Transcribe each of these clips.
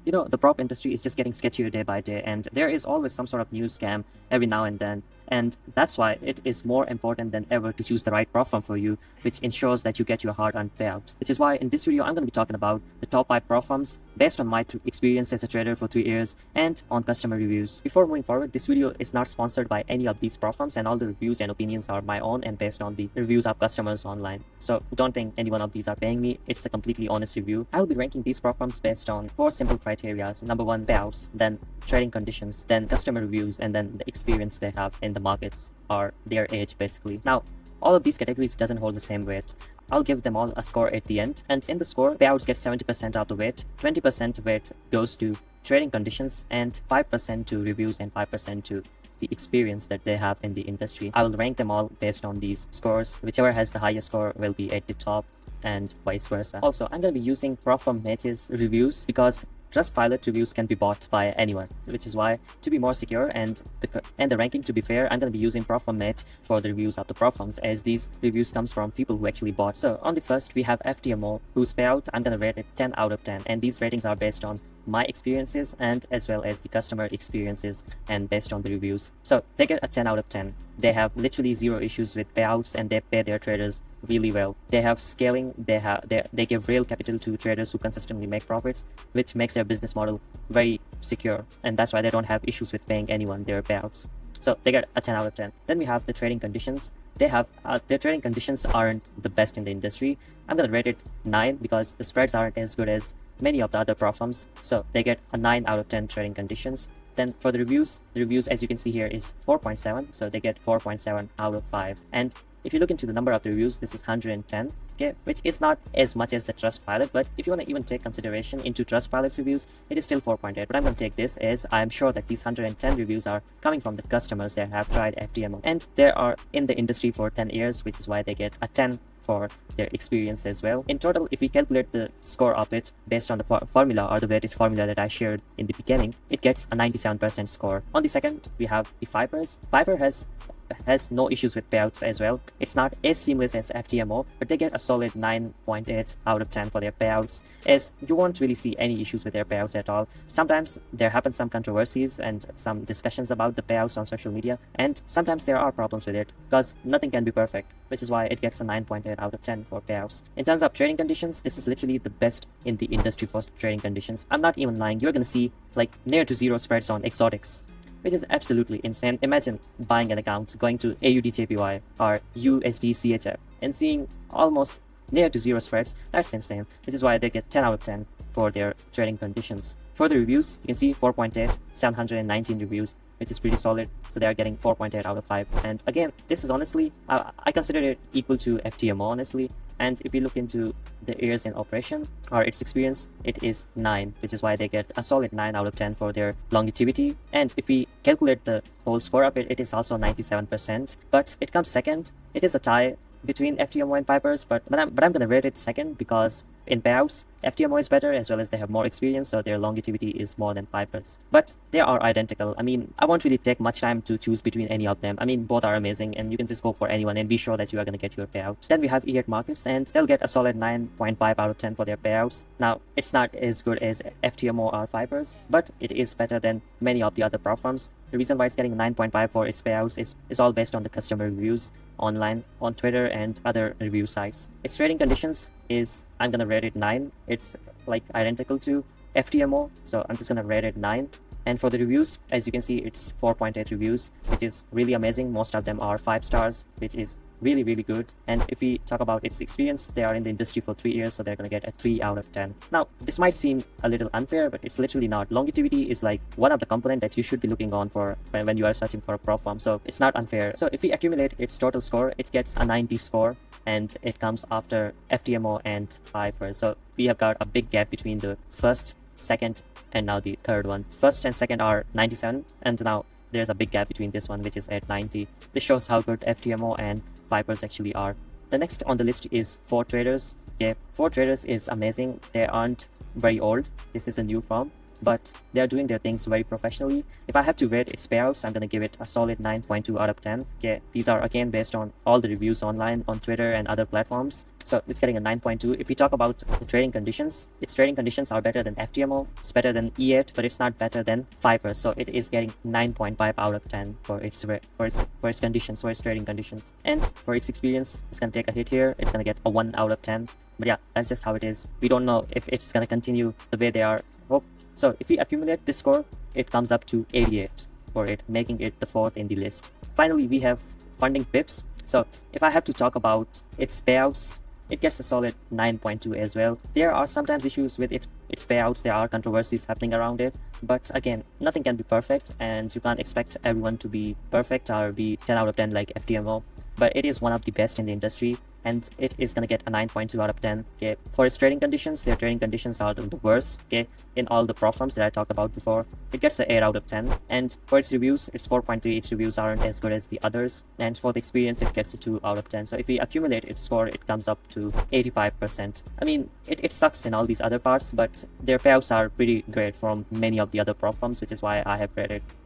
The prop industry is just getting sketchier day by day, and there is always some sort of new scam every now and then. And that's why it is more important than ever to choose the right prop firm for you, which ensures that you get your hard-earned payout. Which is why in this video, I'm going to be talking about the top 5 prop firms based on my experience as a trader for 3 years and on customer reviews. Before moving forward, this video is not sponsored by any of these prop firms, and all the reviews and opinions are my own and based on the reviews of customers online. So don't think any one of these are paying me. It's a completely honest review. I will be ranking these prop firms based on 4 simple criteria. Number 1, payouts, then trading conditions, then customer reviews, and then the experience they have in the markets or their age basically. Now, all of these categories doesn't hold the same weight. I'll give them all a score at the end, and in the score, payouts get 70% of the weight, 20% weight goes to trading conditions, and 5% to reviews, and 5% to the experience that they have in the industry. I will rank them all based on these scores. Whichever has the highest score will be at the top, and vice versa. Also, I'm going to be using prop firm Mate's reviews because Trustpilot reviews can be bought by anyone, which is why, to be more secure and the ranking to be fair, I'm going to be using prop firm Mate for the reviews of the prop firms, as these reviews comes from people who actually bought. So on the first, we have FTMO, whose payout I'm going to rate it 10 out of 10, and these ratings are based on my experiences and as well as the customer experiences and based on the reviews. So they get a 10 out of 10. They have literally zero issues with payouts, and they pay their traders really well. They have scaling, they give real capital to traders who consistently make profits, which makes their business model very secure, and that's why they don't have issues with paying anyone their payouts. So they get a 10 out of 10. Then we have the trading conditions. They have their trading conditions aren't the best in the industry. I'm gonna rate it 9 because the spreads aren't as good as many of the other prop firms, so they get a 9 out of 10 trading conditions. Then for the reviews as you can see here is 4.7, so they get 4.7 out of 5. And if you look into the number of the reviews, this is 110, okay, which is not as much as the Trustpilot, but if you want to even take consideration into Trustpilot's reviews, it is still 4.8. But I'm going to take this as I'm sure that these 110 reviews are coming from the customers that have tried FTMO, and they are in the industry for 10 years, which is why they get a 10 for their experience as well. In total, if we calculate the score of it based on the formula or the weightage formula that I shared in the beginning, it gets a 97% score. On the second, we have the Vipers. Viper has no issues with payouts as well. It's not as seamless as FTMO, but they get a solid 9.8 out of 10 for their payouts, as you won't really see any issues with their payouts at all. Sometimes there happen some controversies and some discussions about the payouts on social media, and sometimes there are problems with it because nothing can be perfect, which is why it gets a 9.8 out of 10 for payouts. In terms of trading conditions, this is literally the best in the industry for trading conditions. I'm not even lying. You're gonna see like near to zero spreads on exotics, which is absolutely insane. Imagine buying an account, going to AUD/JPY or USD/CHF and seeing almost near to zero spreads. That's insane, which is why they get 10 out of 10 for their trading conditions. For the reviews, you can see 4.8, 719 reviews, which is pretty solid. So they are getting 4.8 out of 5. And again, this is honestly, I consider it equal to FTMO, honestly. And if you look into the years in operation or its experience, it is 9, which is why they get a solid 9 out of 10 for their longevity. And if we calculate the whole score of it, it is also 97%. But it comes second. It is a tie between FTMO and Vipers, but I'm gonna rate it second because in payouts, FTMO is better, as well as they have more experience, so their longevity is more than Vipers. But they are identical. I mean, I won't really take much time to choose between any of them. I mean, both are amazing, and you can just go for anyone and be sure that you are going to get your payout. Then we have E8 Markets, and they'll get a solid 9.5 out of 10 for their payouts. Now, it's not as good as FTMO or Vipers, but it is better than many of the other prop firms. The reason why it's getting 9.5 for its payouts is all based on the customer reviews online, on Twitter, and other review sites. Its trading conditions is, I'm gonna rate it 9. It's like identical to FTMO, so I'm just gonna rate it 9. And for the reviews, as you can see, it's 4.8 reviews, which is really amazing. Most of them are 5 stars, which is really good. And if we talk about its experience, they are in the industry for 3 years, so they're gonna get a 3 out of 10. Now, this might seem a little unfair, but it's literally not. Longevity is like one of the components that you should be looking on for when you are searching for a prop firm, so it's not unfair. So if we accumulate its total score, it gets a 90 score, and it comes after FTMO and Vipers. So we have got a big gap between the first, second, and now the third one. First and second are 97, and now there's a big gap between this one, which is at 90. This shows how good FTMO and Vipers actually are. The next on the list is 4Traders. Okay, 4Traders is amazing. They aren't very old. This is a new firm, but they're doing their things very professionally. If I have to rate its payouts, I'm gonna give it a solid 9.2 out of 10. Okay, these are again based on all the reviews online on Twitter and other platforms. So it's getting a 9.2. If we talk about the trading conditions, its trading conditions are better than FTMO, it's better than E8, but it's not better than Fiverr. So it is getting 9.5 out of 10 for its conditions, for its trading conditions. And for its experience, it's gonna take a hit here. It's gonna get a 1 out of 10. But yeah, that's just how it is. We don't know if it's gonna continue the way they are. So if we accumulate this score, it comes up to 88 for it, making it the 4th in the list. Finally, we have Funding Pips. So if I have to talk about its payouts, it gets a solid 9.2 as well. There are sometimes issues with its payouts. There are controversies happening around it. But again, nothing can be perfect, and you can't expect everyone to be perfect or be 10 out of 10 like FTMO. But it is one of the best in the industry, and it is gonna get a 9.2 out of 10. Okay, for its trading conditions, their trading conditions are the worst. Okay, in all the prop firms that I talked about before, it gets an 8 out of 10. And for its reviews, it's 4.3. Its reviews aren't as good as the others. And for the experience, it gets a 2 out of 10. So if we accumulate its score, it comes up to 85%. I mean, it sucks in all these other parts, but their payouts are pretty great from many of the other prop firms, which is why I have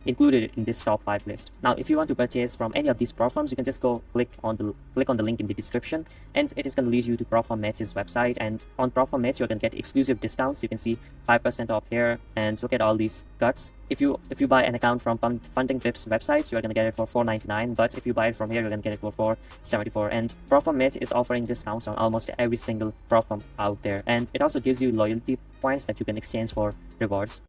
included it in this top 5 list. Now, if you want to purchase from any of these prop firms, you can just go click on the link in the description, and it is going to lead you to Propfirm Match's website. And on Propfirm Match, you're going to get exclusive discounts. You can see 5% off here, and look at all these cuts. If you buy an account from Funding Pips website, you're going to get it for $4.99, but if you buy it from here, you're going to get it for $4.74. And Propfirm Match is offering discounts on almost every single prop firm out there, and it also gives you loyalty points that you can exchange for rewards.